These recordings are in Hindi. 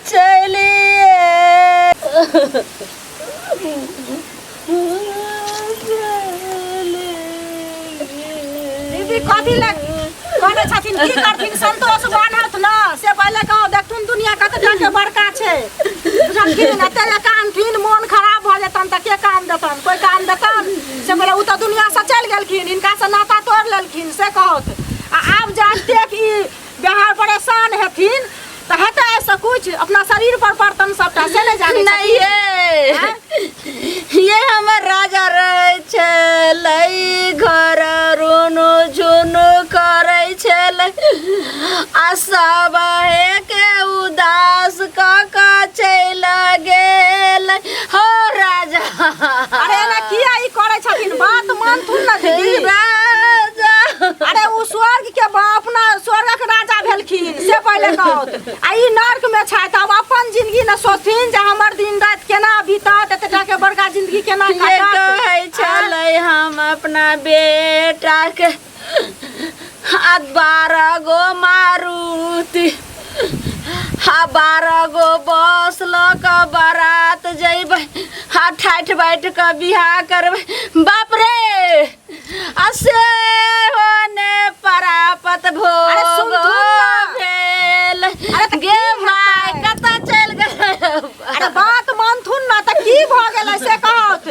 चलिए दीदी कथी लग कहने छथिन की करथिन संतोष बान्हत न से पहले कहो देखथुन दुनिया कते के बड़का छै बुझलखिन एते कानथिन मोन खराब भ जेतन त के काम देतन कोई काम देतन से पहले उ त दुनिया से चल गेलखिन इनका से नाता तोड़ लेलखिन से कहत आब जानते कि बिहार परेशान हेथिन तो हेतै ऐसा कुछ अपना शरीर पर बर्तन सबटा से नहीं जाने नहीं ये हमर राजा रहे छलै घर रोनो झुनो करे छलै आ सब के उदास क चल गेल हो राजा। अरे ना किया ई करे छथिन बात मानथुन ना दीदी राजा अरे उ स्वर्ग के अपना स्वर्गक राजा भेलखिन से पहले कहत आ ई नरक में छै तब अपन जिंदगी न सोचथिन जे हमर दिन रात केना बीतत एतटा के बड़का जिंदगी केना काटत कहै छलै हम अपना बेटा के 12 गो मारुति 12 गो बस लक बारात जइबै ठाठ बाट के बियाह करबै बाप रे असे होने परापत भोग भेल गे माय कत चल गेल। अरे बात मानथुन ना त की भ गेलै से कहत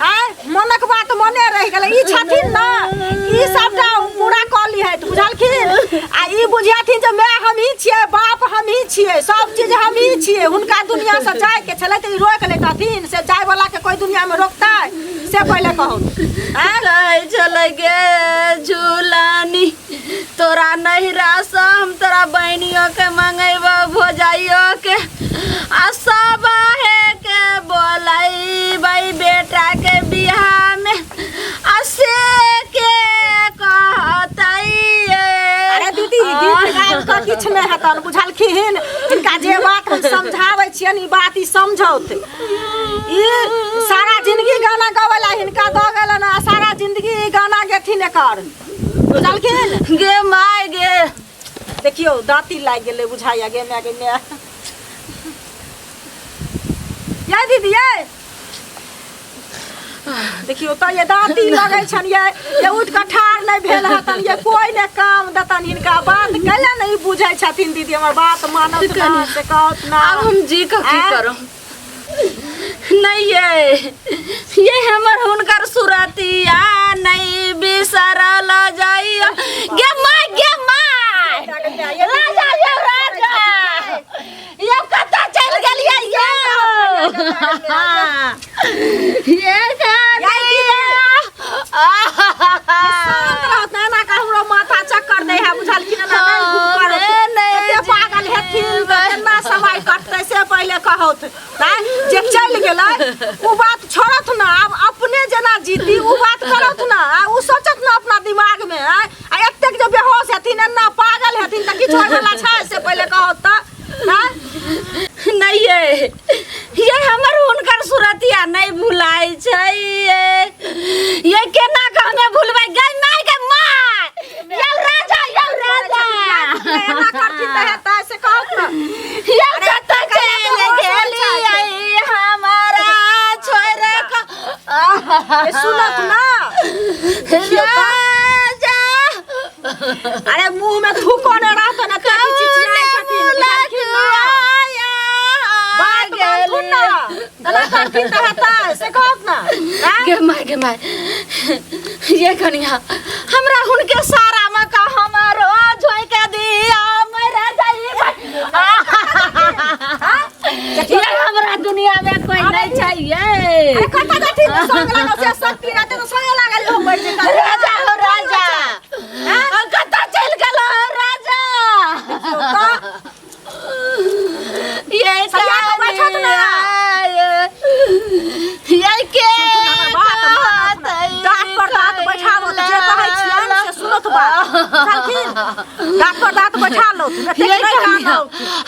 आय मनक बात मने रह गेलै ई छथिन ना ई सबटा पूरा क लिहत बुझलखिन आ ई बुझियाथिन जे मैं हमही छियै बाप हमही छियै सब चीज हमही छियै हुनका दुनिया से जाय के छलै त ई रोक लेतथिन से जाय वाला के कोई दुनिया में रोकतै से पहले कहत कहै छलै गे झूलानी तोरा नहिरा से हम तोरा बहनियों के मंगेबो भोजाइयो के आ सब है के बोलैबै बेटा के बियाह में आ से के कहतै। अरे दीदी गीत गाय के किछ नै हतन बुझलखिन इनका जे बात हम समझाबै छियन ई बात ई समझौत ई सारा जिंदगी गाना गावेला हिनका द गेलन आ सारा जिंदगी गाना गेथिन एकर बुझलखिन गे माय गे देखियो दांती लाग गेलै बुझाइया गे मैं ये दीदी ये देखियो त ये दांती लगे छन ये उठ के ठाड़ नहीं भेल हतन ये कोई ने काम देतन हिनका बात कैला नहीं बुझै छथिन दीदी हमर बात मानत ना से कहत ना अब हम जी का की करम नहीं ये हमर हुनकर सुरतिया नहीं बिसरल जाइया गे माय राजा ये कत चल गेलियै ये माथा चक्कर दे है बुझलखिन ना नहीं पागल हेथिन केना समय कटतै से पहले कहत जे चल गेलै उ बात छोड़त ना अब अपने जना जीती उ बात करत ना उ सोचत ना अपना दिमाग में आ एतेक जे बेहोश हेथिन ना पागल हेथिन त किछ होय वाला छै से पहले कहत नहीं ये हमर हुनकर सुरतिया नहीं भुलाइ छै ये केना कहने भूलबै गे नहीं गे माय यौ राजा एना करती त हेतै से कहत ना ये कत चल गेलियै हमारा छोरे का सुनत ना राजा अरे मुंह में थूको न रहत ना त चिचियाइ छथिन बात मानथुन ना तना करथिन त हेतै से कहत ना गे माय ये कनिया हमरा हुनके सारा मका हमारो झोइ के दिया मेरा जाई ये हमरा दुनिया में कोई नहीं चाहिए अरे कत जाथिन संग लागल से शक्ति रहते तो संग लागल हो बैठ जेतै राजा हो राजा कत चल गेल राजा ये सरिया के बैठत ना ये के बात दांत पर दांत बैठाबो त जे कहै छियन से सुनत बात बुझलखिन दांत पर दांत बैठा लो ये काम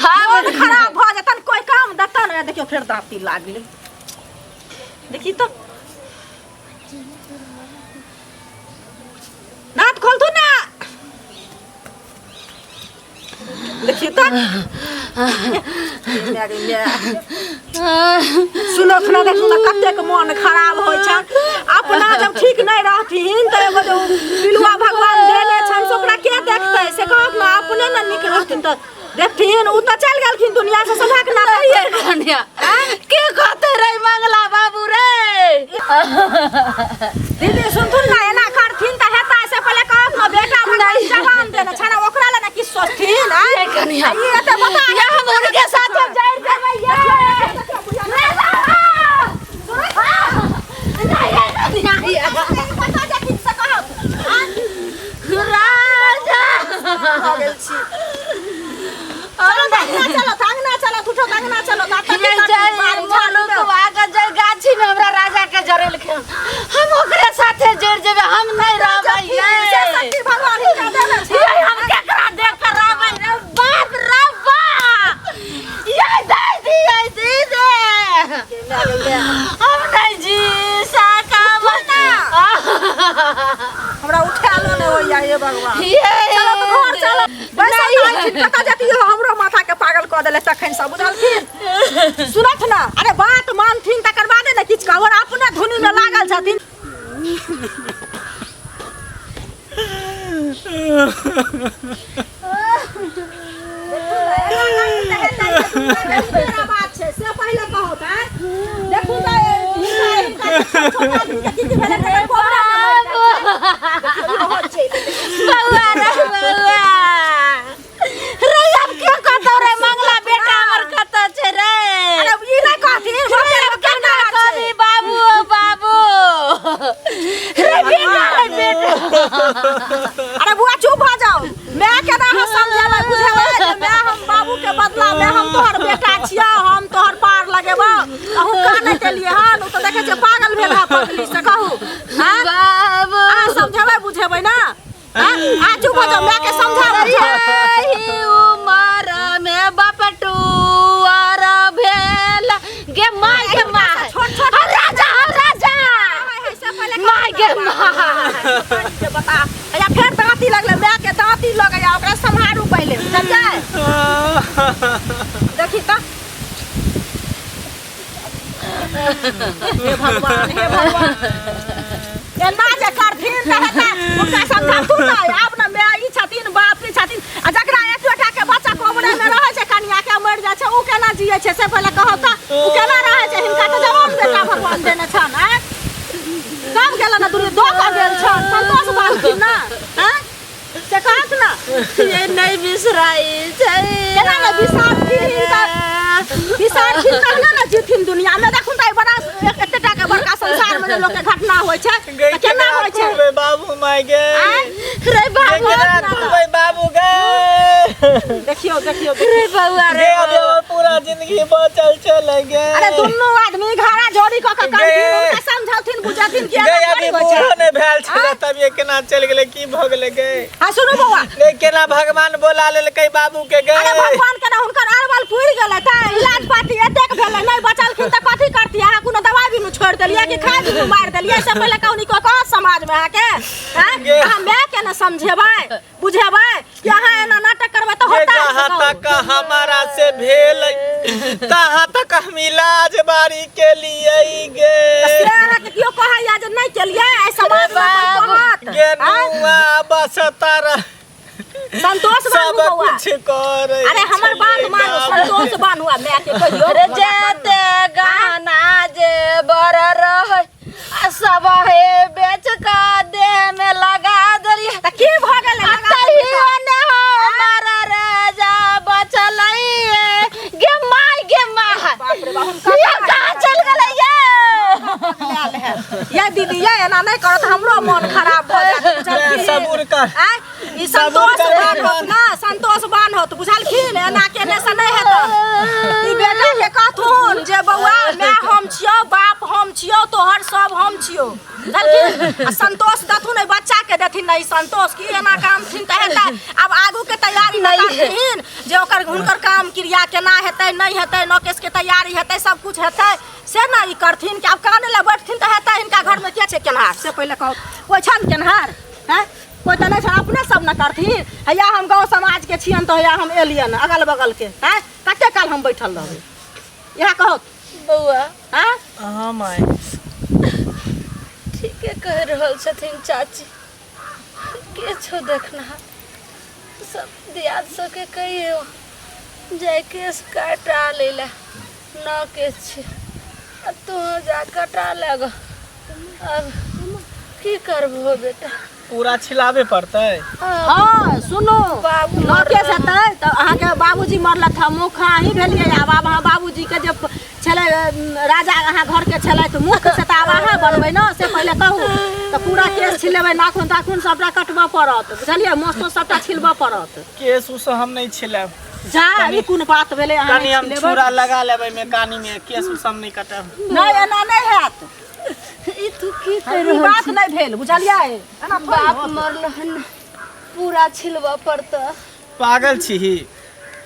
हां खराब भ जेतन कोई काम देतन देखियो फेर दांती लागले देखी तो दांत खोल दो ना देखिए तो सुनो सुनो देखो तो कतेक मन खराब होइ छ अपना जब ठीक नहीं रहथिन त एगो जो पिलुआ भगवान देने छन से ओकरा के देखतै से कहत ना अपने न निक रहथिन त देखथिन उ त चल गेलखिन दुनिया से सभाक ना ये कन्या के कहते रे मंगला बाबू रे दीदी सुनथुन ना एना करथिन त हेता से पहले कहत ना बेटा भगवान जवान देने छन ओकरा ले ना कि सोचथिन ये कन्या ये त बता ये हम उनके साथ जब जाए देबै गाछी में हमरा राजा के जरेल के हम ओकरे साथे जोड़ जेबे हम नहीं रहबै ये भगवान का देने छै हम केकरा देख कर रहबै रे बाप रे बाप ये दे हम नहीं जी साका बना हमरा उठालो ने होइया ये भगवान ये चलो तो घर चलो बस कता जाती हो हमरो माथा के पागल क देले तखन सब बुझलखिन सुनत ना अरे बात मानथिन तकर बादे न किछ कहवर अपने धुनी में लागल छथिन बात छै से पहले कहो त देखू त छोटा दिन के किछ भेले त कोबरा बउआ रे अब के कहतो रे मंगला बेटा हमर कत छै रे अरे ई नै कहथिन केना कहबी बाबू बाबू रे बेटा अरे बुआ चुप हो जाओ मैं केना हम समझाबै बुझाबै जे मैं हम बाबू के बदला में हम तोहर बेटा छियै हम तोहर पार लगेबो अहू काने के लिए हन उ त देखे छै पागल भेल है पगली से कहू हां बाबू आ समझाबै बुझेबै ना हां आ चुप हो जाओ मैं के समझाबै यही उमर में बपटू और भेल गे माय के माय छोट छोट राजा से पहले माय के माय के बता या फेर दांती लगले मैं के दांती लगे या ओकरा संभारू पहले समझै देखी त हे भगवान एना जे करथिन त हेता उनका समझातू ना आब ना मैं ई छथिन बाप ई छथिन आ जकरा एकटा के बच्चा कोमरे में रहै छै कन्या के मर जाय छै उ केना जियै छै से पहले कहौ त उ केना रहै छै हिनका त जवान बेटा भगवान देने छन हैं सब गेल ना दुनिया दो का गेल छन संतोष बालथिन ना हैं से कहत ना ये नहीं बिसराई छै केना ना बिसारथिन हिनका बिसारथिन तहने ना जीथिन दुनिया में देखुन त बड़ा एतेटा के बड़का संसार में लोग के घटना होय छै त केना होय छै रे बाबू माय गे रे बाबू रे बाबू गे देखियो रे बउआ रे गे पूरा जिंदगी बचल चले गे अरे दुन्नु आदमी घाड़ा जोड़ी क के करथिन उनका समझाथिन बुझाथिन कि गे अभी बूढ़ा ने भेल छले तब ये केना चल गेले की भ गेले गे हां सुनु बउआ गे केना भगवान बोला लेलकै बाबू के गे अरे भगवान के ना हुनकर अरवल पुर गेलै त इलाज पाती एतेक भेलै नै बचलखिन त कथि करती अहाँ कोनो दवाई भी न छोड़ देलिए कि खाय भी मार देलिए से पहले कौनी को कह समाज में आके हैं हम मैं के ना समझेबै बुझेबै कि अहाँ एना नाटक करबै त होता है जहाँ तक हमारा से भेल तहाँ तक हम इलाज बारी के लिए गे से अहाँ के कियो कहैया जे नै केलिए ए समाज में कोई कहत गे नुआ बस तारा संतोष बाबू सब बउआ कुछ कर अरे हमर बात मानो संतोष बान हुआ मैं के कहियो रे जेते गहना जे बर रह सब हे बेच का देह में लगा दली त की भ गेलै तही ओने हमर राजा बचलै गे माय बाप रे बाप ये कहां चल गेलै ये दीदी ये एना नहीं करत हमरो मन खराब भ जात सबूर कर ई संतोष बान होत ना संतोष बान होत बुझलखिन एना केने से नहीं हेत ई बेटा के कहथुन जे बउआ मैं हम छियो बाप हम छियो तोहर सब हम छियो बुझलखिन संतोष दथुन बच्चा के देथिन नहीं संतोष की एना काम थिन त हेता अब आगू के तैयारी नहीं करथिन जे ओकर हुनकर काम क्रिया केना हेतै नहीं हेतै नौकेश के तैयारी हेतै सब कुछ हेतै से ना ई करथिन कि अब काने ले बैठथिन त हेतै इनका घर में के छै केनहार से पहले कहो कोई छन केनहार हैं कोई त नहीं छन अपने सब न करथिन। हैया हम गाँव समाज के छियन तो हैया हम एलियन अगल बगल के हैं कते काल हम बैठल रहबै यहाँ कहो बउआ हैं। हाँ माय ठीके कह रहल छथिन चाची के छो देखना सब दियाद सके कहियो जाय केस काटा लेला न के छी तू जा कटा लेग अब की करबो बेटा पूरा छिलावे पड़तै। हाँ सुनो बाबू न केस हेतै तो अहाँके बाबूजी मरलथ मुखा ही भेलियै आब अहाँ बाबूजी के जे छलै राजा अहाँ घर के छलै तो मुख से तऽ आब अहाँ बनबै न से पहिले कहू तो पूरा केस छिलेबै नाखून ताखून सबटा कटबऽ पड़त बुझलियै मोस्तो सबटा छिलबऽ पड़त। केस उस हम नहीं छिलाब जा ई कोन बात भेलै अहाँ कनी हम छुरा लगा लेबै में कानी में केस उस हम नहीं कटब। नहीं एना नहीं हैत ई तू की ई कर बात नहीं भेल बुझलियै एना बाप मरलहन पूरा छिलबा पड़त। पागल छी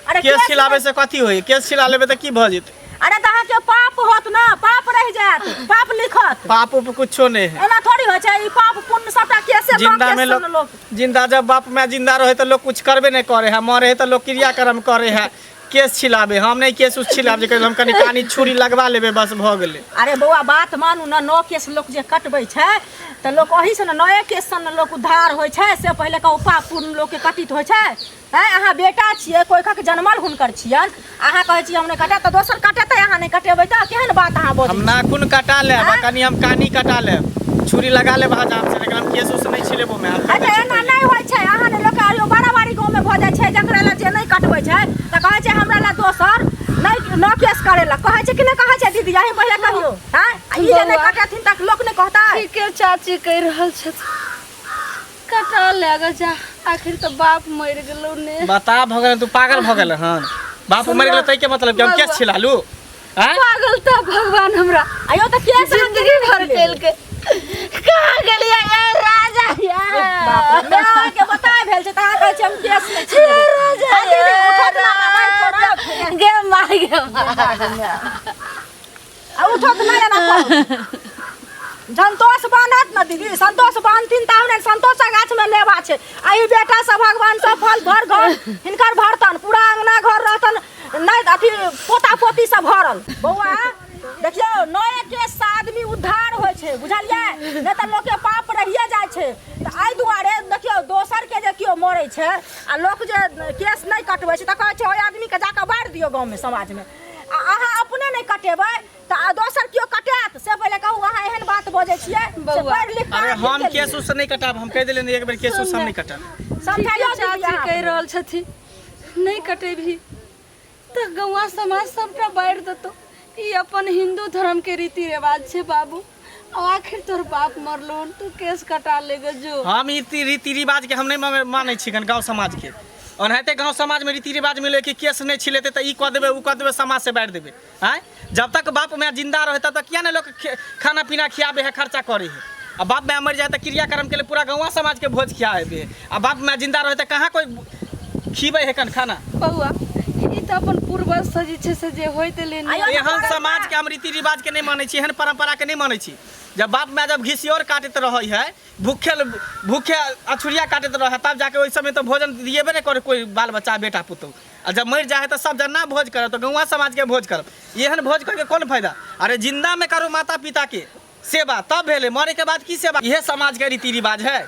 अरे केस छिलावे से कथी होई केस छिला लेबै त की भ जेतै। अरे त अहाँके पाप होत ना पाप रह जात पाप लिखत पाप उप कुछो नहीं है। एना थोड़ी होइ छै ई पाप पुण्य सबटा कैसे जिंदा में लोग जिंदा जब बाप में जिंदा रहे तो लोग कुछ करबे नहीं करे है मरे है तो लोग क्रियाक्रम करे है केस छिलावे हम नहीं केस उस छिलाब जे हम कनी कानी छुरी लगवा लेबे बस भ गेलै। अरे बौआ बात मानू ना नौ केस लोग जे कटबै छै त लोग ओही से नए केस से लोग उद्धार होइ छै से पहिले का पाप पुण्य लोग के कटित होइ छै। हैं अहाँ बेटा छियै कोई का जन्मल हुनकर छियन अहाँ कहै छी हम नहीं कटा त दोसर कटेतै अहाँ नहीं कटेबै त केहन बात अहाँ बोलै हम नाखून कटा लेब कनी हम कानी कटा लेब छुरी लगा लेब हजाम से लेकिन हम केस उस नहीं छिलेबो में। अरे एना नहीं होइ छै अहाँ ने लोग आयो बाराबारी गांव में भ जाय छै जकरा ला जे नहीं कटबै छै त कहै छै हमरा ला दोसर नहीं न केस करेला कहै छै कि नहीं कहै छै दीदी यही पहिले कहियो हैं ई जे नहीं कटथिन तक लोग नहीं कहता ठीके चाची कह रहल छथिन कटा लेगा जा आखिर तो बाप मर गेलो ने। बता भगल तू पागल भ गेल हन बाप मर गेल तै के मतलब कि हम केस छिलालू हैं। पागल त भगवान हमरा आयो त केस जिंदगी भर केल के कहां गेलिया ए राजा बाप रे मैं के बता भेल छै त अहाँ कहै छै हम केस नहीं छी राजा दीदी उठत ना नहीं करब गे मार आ उठत ना ना कर संतोष बानत न दीदी संतोष बानथिन तब ने संतोष गाछ में लेबा छै आई बेटा सब भगवान सब फल भर घर हिनकर भरतन पूरा अंगना घर रहतन नहीं अथी पोता पोती सब भरल बौआ देखियो नए केस से आदमी उद्धार होइ छै बुझलियै नहीं त लोग के पाप रहिए जाय छै त आई दुआरे देखियो दोसर के जे कियो मरै छै आ लोग जे केस नहीं कटबै छै त कहै छै ओइ आदमी के जाके बाढ़ दियो गांव में समाज में आ अहाँ अपने नहीं कटेबै त दोसर कियो कटात से पहिले कहू अहाँ एहन बात बजै छियै से पढ़ लिख अरे हम केस उस नहीं कटाब हम कह देले एक बेर केस उस हम नहीं कटाब। समझाइयो चाची कह रहल छथिन नहीं कटेबी त गौवा समाज सबटा बाढ़ देतो ई अपन हिंदू धर्म के रीति रिवाज छे बाबू आखिर तोर बाप मरलो तू केस कटा लेगे जो। हम ई रीति रिवाज के हम नहीं मानै छी गाँव समाज के ओनाहिते गाँव समाज में रीति रिवाज मिले कि केस नहीं छिलेते तो ई कह देबे उ कह देबे समाज से बाढ़ देबे हैं। जब तक बाप में जिंदा रहे तब तक किया नहीं लोग खाना पीना खियाबे है खर्चा करे है अब बाप में मर जाए तो क्रियाक्रम के लिए पूरा गाँव समाज के भोज खियाबे अब बाप में जिंदा रहे तो कहाँ कोई खिबे है कन खाना बउआ ई त अपन पूर्वज से जे छे से जे होइत लेने एहन समाज के हम रीति रिवाज के नहीं मानै छी एहन परंपरा के नहीं मानै छी। जब बाप में जब घिसियोर काटते रहे है भूखे अछुरिया काटते रहे तब जाके ओइ समय तो भोजन दिएबे नहीं करे कोई बाल बच्चा बेटा पुतौ और जब मर जाए तो सब जना भोज करब तो गौवा समाज के भोज करब एहन भोज करके कौन फायदा। अरे जिंदा में करो माता पिता के सेवा तब भेले मरे के बाद की सेवा यह समाज के रीति रिवाज है।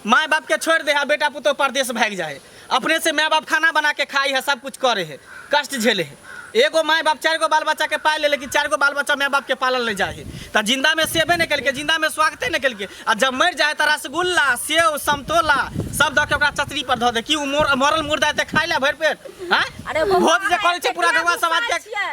माँ बाप के छोड़ दे है बेटा पुतौ परदेश भाग जाए अपने से माँ बाप खाना बना के खाई है सब कुछ करे है कष्ट झेले है एगो माँ बाप 4 गो बाल बच्चा के पाल ले लेकिन 4 गो बाल बच्चा माँ बाप के पालन ले जाए तो जिंदा में सेबे निकल के जिंदा में स्वागते निकल के और जब मर जाए तो रसगुल्ला सेव समतोला सब दे के ओकरा चतरी पर धो दे कि मरल मुर्दा है खाई ले भर पेट हैं। अरे भोज जे करे छे पूरा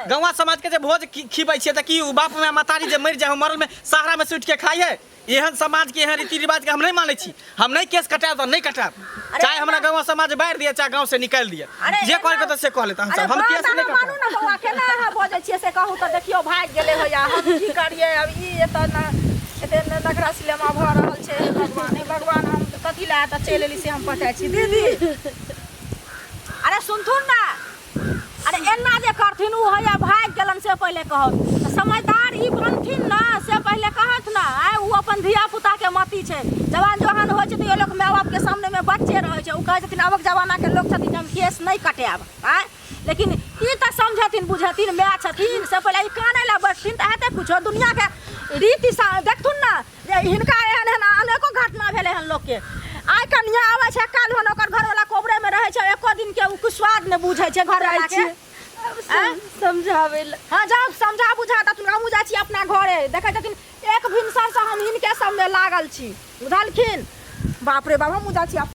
गौवा समाज के जे भोज खिबै छे त कि बाप में मतारी जे मर जाए मरल में सहारा में सुट के खाई है एहन समाज के एहन रीति रिवाज के हम नहीं मानै छी हम नहीं केस कटाब तो नहीं कटाब चाहे हमरा गाँव समाज बाढ़ दिए चाहे गाँव से निकाल दिए जे करे तो से कह लेता हम केस नहीं मानू ना बौआ केना अहाँ बजै छियै से कहू त देखियो भाग गेले होया हम की करियै अब ई एत ना एते नगरा सिनेमा भ रहल छै भगवान हम कथि ला त चलि एली से हम पटाइ छी दीदी। अरे सुनथुन ना अरे एना जे करथिन उ होया भाग गेलन से पहिले कहत समझदार ई बनथिन ना से पहिले कहत ना उ अपन धिया पुता के मती छै जवान जोहान होइ छै त ये लोग माय बाप के सामने में बच्चे रहे कहै छथिन अबक जमाना के लोग छथिन हम केस नहीं कटाब आय लेकिन ई त समझथिन बुझथिन माय छथिन से पहिले ई काने ला बैठथिन त हेतै कुछो दुनिया के रीति देखथुन ना जे हिनका एहन एहन अनेको घटना भेलै हन लोग के आइ कनिया आबै छै काल हन ओकर घरवाला कोबरे में रहै छै एको दिन के उ स्वाद ने बुझै छै घरवाला के समझावे हाँ जब समझा बुझा त हमहूँ जाइ छी अपना घरे देखै छथिन एक भिनसर से हम हिनके सब में लागल छी बुझलखिन बाप रे बाप हमहूँ जाइ छी